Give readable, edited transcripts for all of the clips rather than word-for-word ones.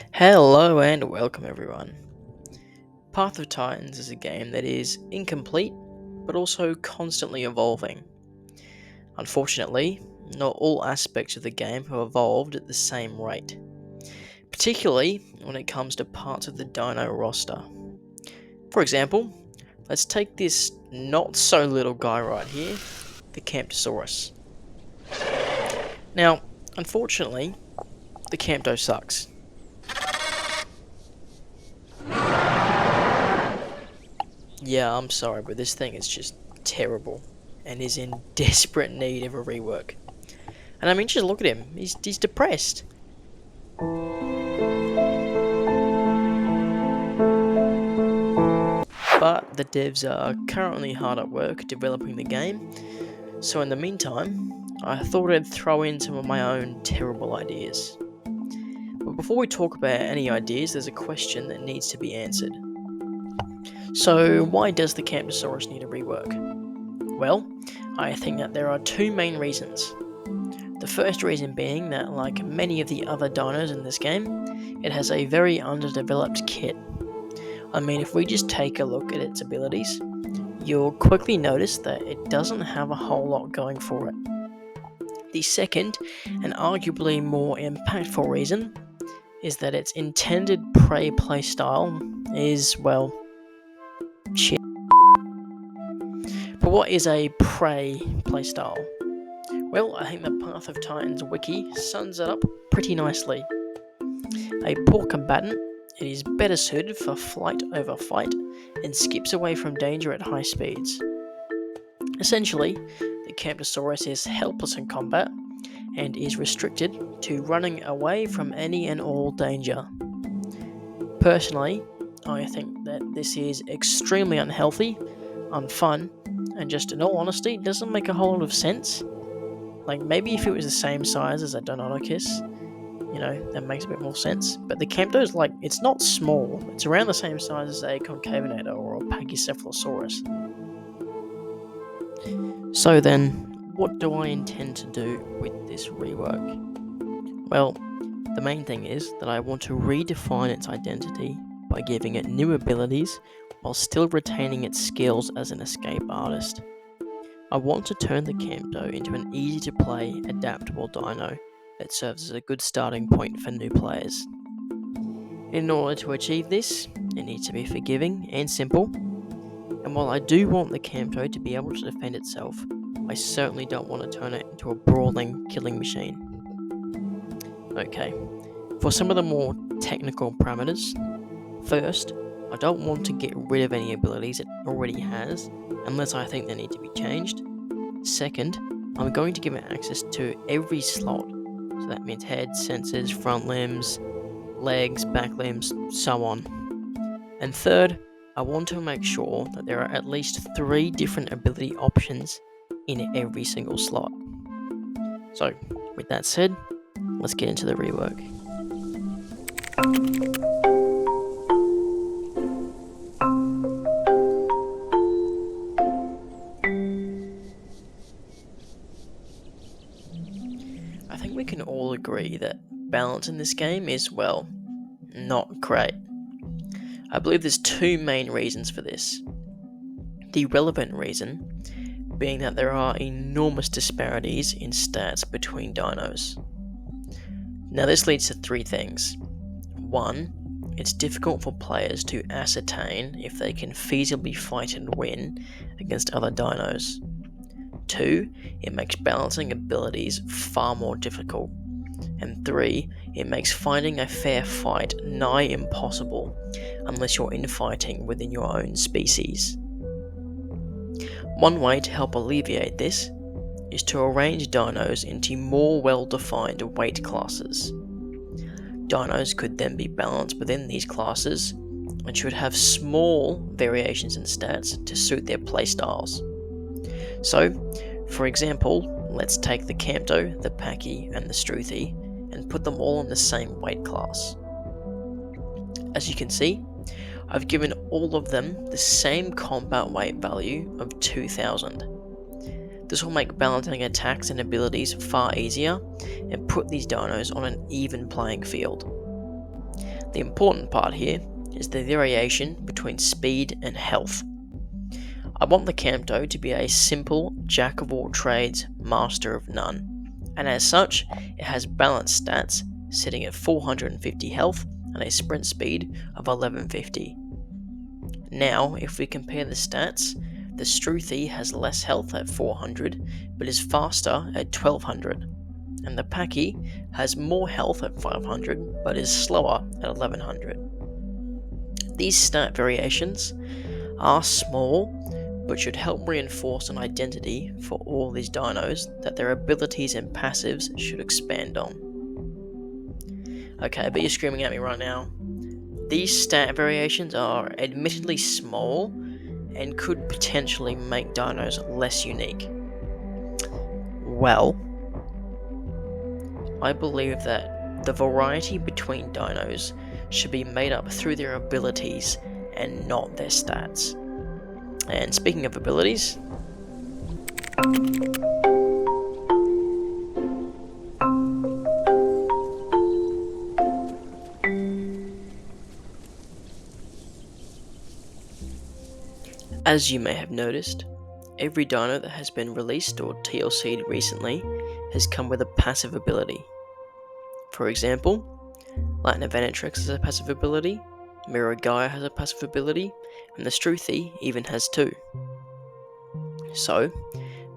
Hello and welcome everyone. Path of Titans is a game that is incomplete, but also constantly evolving. Unfortunately, not all aspects of the game have evolved at the same rate, particularly when it comes to parts of the dino roster. For example, let's take this not so little guy right here, the Camptosaurus. Now, unfortunately, the Campto sucks. Yeah, I'm sorry, but this thing is just terrible and is in desperate need of a rework. And I mean, just look at him. He's depressed. But the devs are currently hard at work developing the game, so in the meantime, I thought I'd throw in some of my own terrible ideas. But before we talk about any ideas, there's a question that needs to be answered. So, why does the Camptosaurus need a rework? Well, I think that there are two main reasons. The first reason being that, like many of the other dinos in this game, it has a very underdeveloped kit. I mean, if we just take a look at its abilities, you'll quickly notice that it doesn't have a whole lot going for it. The second, and arguably more impactful reason, is that its intended prey playstyle is, well, shit. But what is a prey playstyle? Well, I think the Path of Titans wiki sums it up pretty nicely. A poor combatant, it is better suited for flight over fight and skips away from danger at high speeds. Essentially, the Camptosaurus is helpless in combat and is restricted to running away from any and all danger. Personally, I think that this is extremely unhealthy, unfun, and just in all honesty, doesn't make a whole lot of sense. Like, maybe if it was the same size as a Deinonychus, that makes a bit more sense. But the Campto's, it's not small. It's around the same size as a Concavenator or a Pachycephalosaurus. So then, what do I intend to do with this rework? Well, the main thing is that I want to redefine its identity by giving it new abilities while still retaining its skills as an escape artist. I want to turn the Campto into an easy-to-play, adaptable dino that serves as a good starting point for new players. In order to achieve this, it needs to be forgiving and simple, and while I do want the Campto to be able to defend itself, I certainly don't want to turn it into a brawling killing machine. Okay, for some of the more technical parameters, first, I don't want to get rid of any abilities it already has, unless I think they need to be changed. Second, I'm going to give it access to every slot, so that means head, sensors, front limbs, legs, back limbs, so on. And third, I want to make sure that there are at least 3 different ability options in every single slot. So, with that said, let's get into the rework. I think we can all agree that balance in this game is, well, not great. I believe there's 2 main reasons for this. The relevant reason being that there are enormous disparities in stats between dinos. Now this leads to 3 things. 1, it's difficult for players to ascertain if they can feasibly fight and win against other dinos. 2, it makes balancing abilities far more difficult. And 3, it makes finding a fair fight nigh impossible unless you're infighting within your own species. One way to help alleviate this is to arrange dinos into more well-defined weight classes. Dinos could then be balanced within these classes and should have small variations in stats to suit their playstyles. So, for example, let's take the Campto, the Pachy, and the Struthi and put them all in the same weight class. As you can see, I've given all of them the same combat weight value of 2000. This will make balancing attacks and abilities far easier and put these dinos on an even playing field. The important part here is the variation between speed and health. I want the Campto to be a simple jack of all trades, master of none, and as such, it has balanced stats sitting at 450 health and a sprint speed of 1150. Now, if we compare the stats, the Struthy has less health at 400, but is faster at 1200, and the Packy has more health at 500, but is slower at 1100. These stat variations are small, but should help reinforce an identity for all these dinos that their abilities and passives should expand on. Okay, but you're screaming at me right now. These stat variations are admittedly small and could potentially make dinos less unique. Well, I believe that the variety between dinos should be made up through their abilities and not their stats. And speaking of abilities, as you may have noticed, every dino that has been released or TLC'd recently has come with a passive ability. For example, Latinaventrix has a passive ability, Miragaia has a passive ability, and the Struthy even has two. So,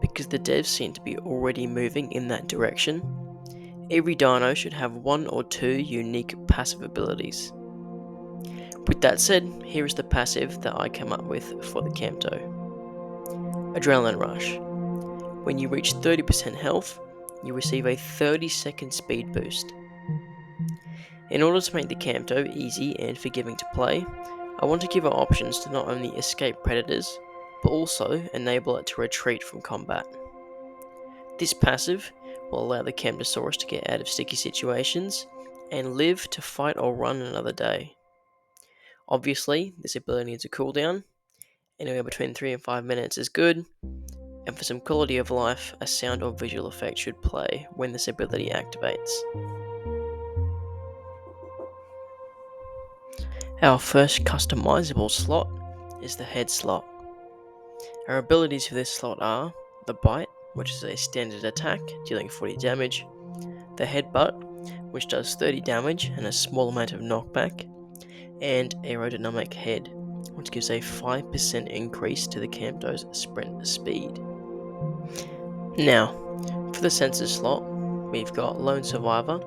because the devs seem to be already moving in that direction, every dino should have one or two unique passive abilities. With that said, here is the passive that I came up with for the Campto. Adrenaline Rush. When you reach 30% health, you receive a 30-second speed boost. In order to make the Campto easy and forgiving to play, I want to give it options to not only escape predators, but also enable it to retreat from combat. This passive will allow the Camptosaurus to get out of sticky situations and live to fight or run another day. Obviously, this ability needs a cooldown. Anywhere between 3 and 5 minutes is good, and for some quality of life, a sound or visual effect should play when this ability activates. Our first customizable slot is the head slot. Our abilities for this slot are the Bite, which is a standard attack dealing 40 damage, the Headbutt, which does 30 damage and a small amount of knockback, and Aerodynamic Head, which gives a 5% increase to the Campto's sprint speed. Now, for the sensor slot, we've got Lone Survivor,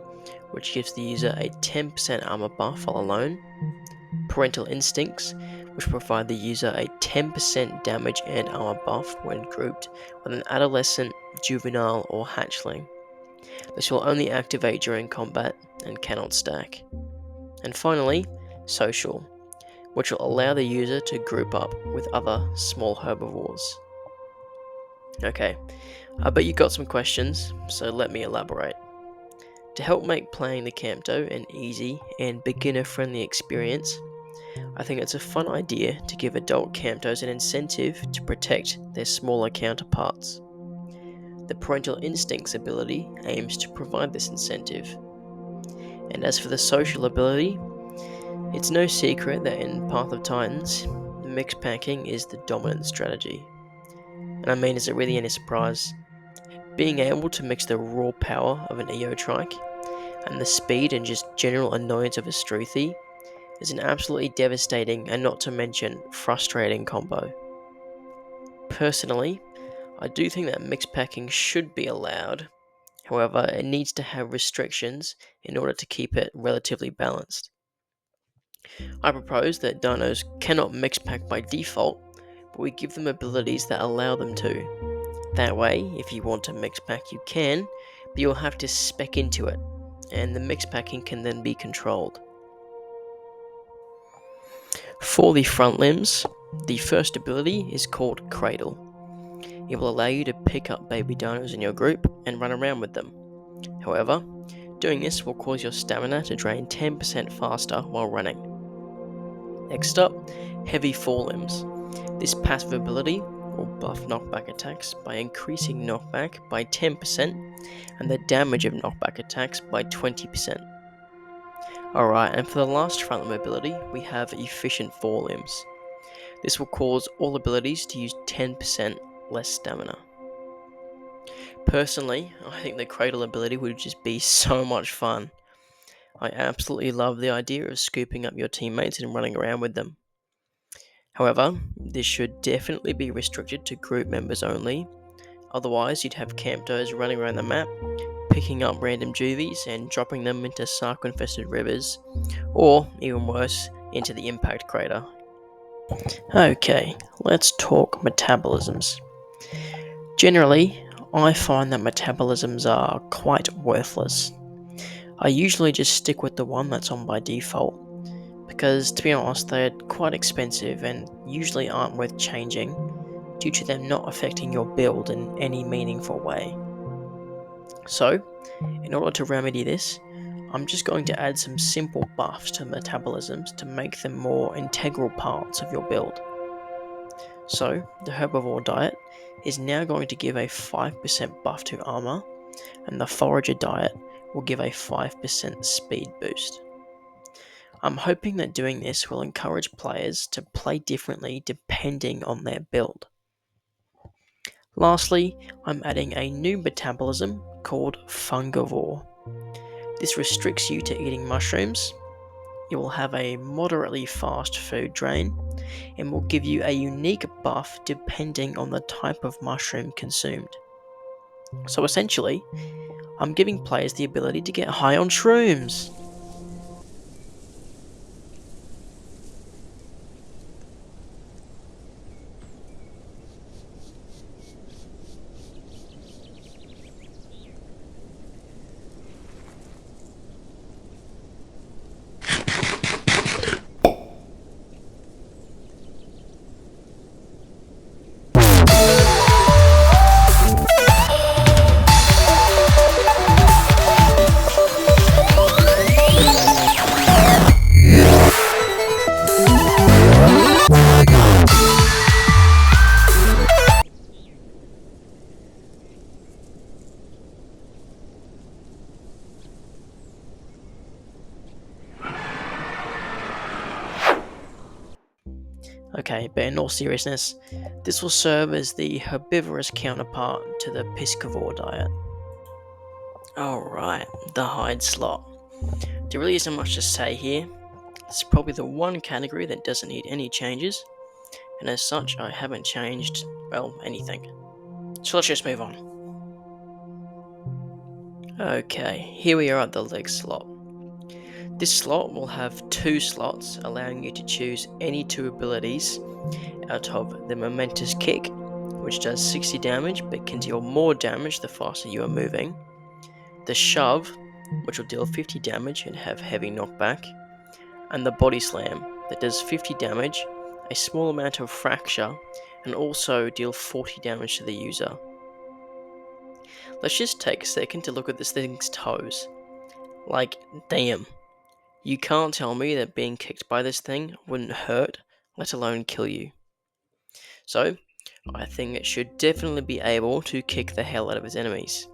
which gives the user a 10% armor buff while alone, Parental Instincts, which provide the user a 10% damage and armor buff when grouped with an adolescent, juvenile, or hatchling. This will only activate during combat and cannot stack. And finally, Social, which will allow the user to group up with other small herbivores. Okay, I bet you got some questions, so let me elaborate. To help make playing the Campto an easy and beginner-friendly experience, I think it's a fun idea to give adult Camptos an incentive to protect their smaller counterparts. The Parental Instincts ability aims to provide this incentive. And as for the Social ability, it's no secret that in Path of Titans, mix packing is the dominant strategy. And I mean, is it really any surprise? Being able to mix the raw power of an Eotrike and the speed and just general annoyance of a Struthy is an absolutely devastating and not to mention frustrating combo. Personally, I do think that mix packing should be allowed, however it needs to have restrictions in order to keep it relatively balanced. I propose that dinos cannot mix pack by default, but we give them abilities that allow them to. That way, if you want to mix pack you can, but you'll have to spec into it, and the mix packing can then be controlled. For the front limbs, the first ability is called Cradle. It will allow you to pick up baby dinos in your group and run around with them. However, doing this will cause your stamina to drain 10% faster while running. Next up, Heavy Forelimbs. This passive ability will buff knockback attacks by increasing knockback by 10% and the damage of knockback attacks by 20%. Alright, and for the last frontline ability, we have efficient forelimbs. This will cause all abilities to use 10% less stamina. Personally, I think the cradle ability would just be so much fun. I absolutely love the idea of scooping up your teammates and running around with them. However, this should definitely be restricted to group members only, otherwise you'd have Camptos running around the map, picking up random juvies and dropping them into shark-infested rivers, or, even worse, into the impact crater. Okay, let's talk metabolisms. Generally, I find that metabolisms are quite worthless. I usually just stick with the one that's on by default, because to be honest, they're quite expensive and usually aren't worth changing due to them not affecting your build in any meaningful way. So, in order to remedy this, I'm just going to add some simple buffs to metabolisms to make them more integral parts of your build. So, the herbivore diet is now going to give a 5% buff to armor, and the forager diet will give a 5% speed boost. I'm hoping that doing this will encourage players to play differently depending on their build. Lastly, I'm adding a new metabolism called fungivore. This restricts you to eating mushrooms. It will have a moderately fast food drain and will give you a unique buff depending on the type of mushroom consumed. So essentially, I'm giving players the ability to get high on shrooms. Okay, but in all seriousness, this will serve as the herbivorous counterpart to the piscivore diet. Alright, the hide slot. There really isn't much to say here. It's probably the one category that doesn't need any changes, and as such, I haven't changed, well, anything. So let's just move on. Okay, here we are at the leg slot. This slot will have 2 slots, allowing you to choose any 2 abilities out of the momentous kick, which does 60 damage but can deal more damage the faster you are moving, the shove, which will deal 50 damage and have heavy knockback, and the body slam, that does 50 damage, a small amount of fracture, and also deal 40 damage to the user. Let's just take a second to look at this thing's toes. Like, damn. You can't tell me that being kicked by this thing wouldn't hurt, let alone kill you. So, I think it should definitely be able to kick the hell out of its enemies.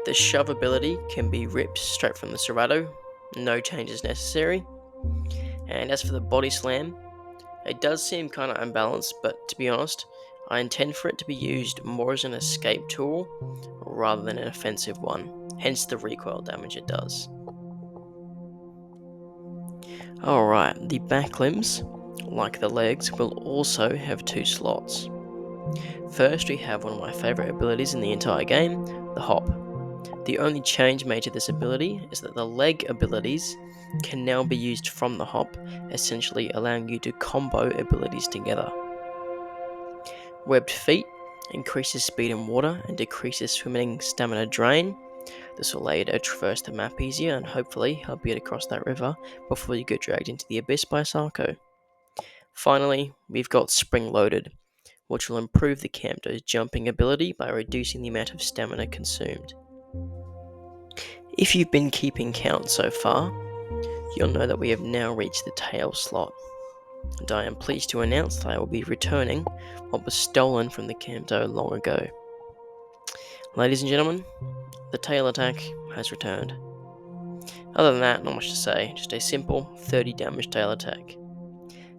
The shove ability can be ripped straight from the Serato, no changes necessary. And as for the body slam, it does seem kind of unbalanced, but to be honest, I intend for it to be used more as an escape tool rather than an offensive one, hence the recoil damage it does. Alright, the back limbs, like the legs, will also have 2 slots. First, we have one of my favourite abilities in the entire game, the hop. The only change made to this ability is that the leg abilities can now be used from the hop, essentially allowing you to combo abilities together. Webbed feet increases speed in water and decreases swimming stamina drain. This will allow you to traverse the map easier and hopefully help you get across that river before you get dragged into the abyss by Sarko. Finally, we've got Spring Loaded, which will improve the Campto's jumping ability by reducing the amount of stamina consumed. If you've been keeping count so far, you'll know that we have now reached the tail slot, and I am pleased to announce that I will be returning what was stolen from the Campto long ago. Ladies and gentlemen, the tail attack has returned. Other than that, not much to say, just a simple 30 damage tail attack.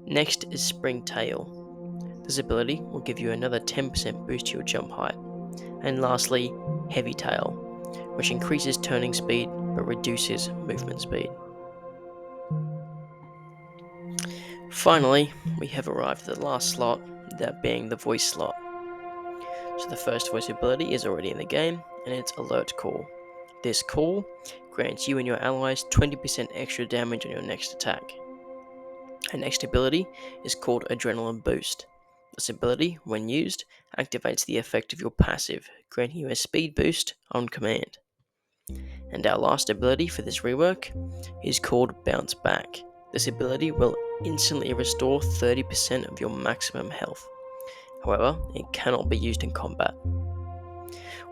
Next is Spring Tail. This ability will give you another 10% boost to your jump height. And lastly, Heavy Tail, which increases turning speed but reduces movement speed. Finally, we have arrived at the last slot, that being the voice slot. So the first voice ability is already in the game, and it's Alert Call. This call grants you and your allies 20% extra damage on your next attack. Our next ability is called Adrenaline Boost. This ability, when used, activates the effect of your passive, granting you a speed boost on command. And our last ability for this rework is called Bounce Back. This ability will instantly restore 30% of your maximum health. However, it cannot be used in combat.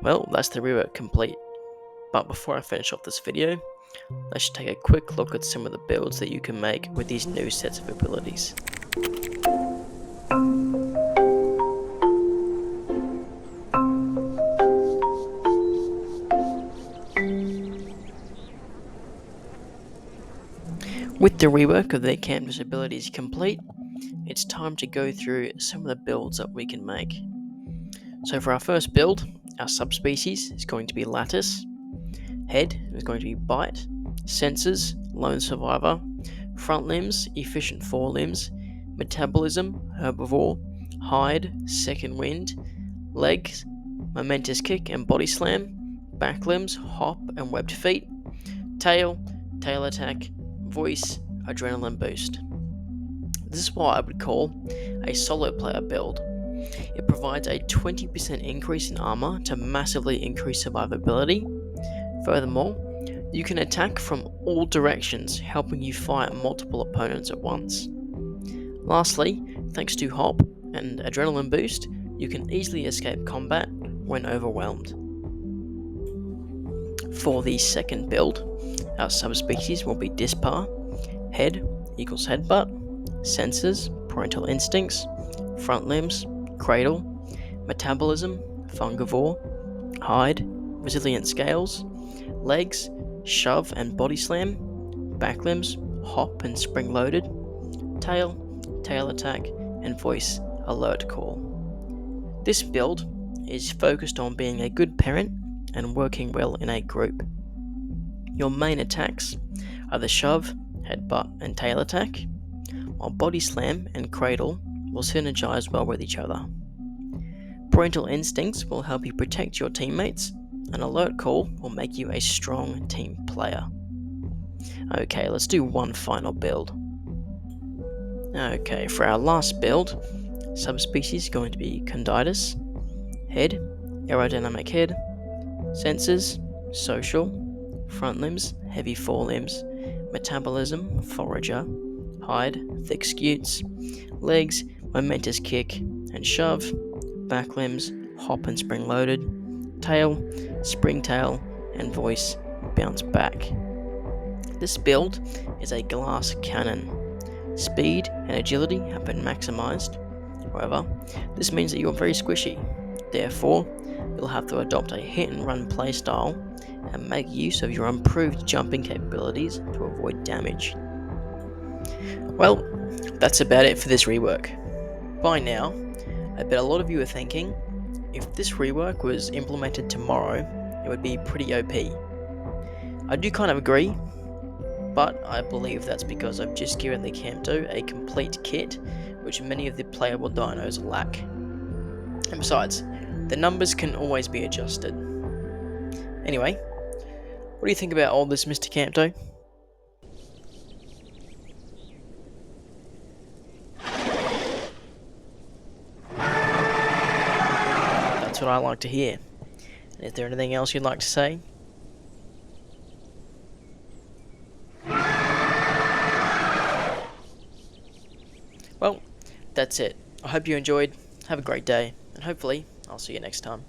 Well, that's the rework complete. But before I finish off this video, let's take a quick look at some of the builds that you can make with these new sets of abilities. With the rework of the Camptos abilities complete, it's time to go through some of the builds that we can make. So for our first build, our subspecies is going to be Lattice, Head is going to be Bite, Senses, Lone Survivor, Front Limbs, Efficient Forelimbs, Metabolism, Herbivore, Hide, Second Wind, Legs, Momentous Kick and Body Slam, Back Limbs, Hop and Webbed Feet, Tail, Tail Attack, Voice, Adrenaline Boost. This is what I would call a solo player build. It provides a 20% increase in armor to massively increase survivability. Furthermore, you can attack from all directions, helping you fight multiple opponents at once. Lastly, thanks to Hop and Adrenaline Boost, you can easily escape combat when overwhelmed. For the second build, our subspecies will be Dispar, Head equals Headbutt, Senses, Parental Instincts, Front Limbs, Cradle, Metabolism, Fungivore, Hide, Resilient Scales, Legs, Shove and Body Slam, Back Limbs, Hop and Spring Loaded, Tail, Tail Attack, and Voice, Alert Call. This build is focused on being a good parent and working well in a group. Your main attacks are the Shove, Headbutt, and Tail Attack, while Body Slam and Cradle will synergize well with each other. Parental Instincts will help you protect your teammates, and Alert Call will make you a strong team player. Okay, let's do one final build. Okay, for our last build, subspecies is going to be Camptonotus, Head, Aerodynamic Head, Senses, Social, Front Limbs, Heavy Forelimbs, Metabolism, Forager, Hide, Thick Scutes, Legs, Momentous Kick and Shove, Back Limbs, Hop and Spring Loaded, Tail, Spring Tail, and Voice, Bounce Back. This build is a glass cannon. Speed and agility have been maximized. However, this means that you are very squishy. Therefore, you'll have to adopt a hit and run playstyle and make use of your improved jumping capabilities to avoid damage. Well, that's about it for this rework. By now, I bet a lot of you are thinking, if this rework was implemented tomorrow, it would be pretty OP. I do kind of agree, but I believe that's because I've just given the Campto a complete kit, which many of the playable dinos lack. And besides, the numbers can always be adjusted. Anyway, what do you think about all this, Mr. Campto? That's what I like to hear. And is there anything else you'd like to say? Well, that's it. I hope you enjoyed. Have a great day, and hopefully I'll see you next time.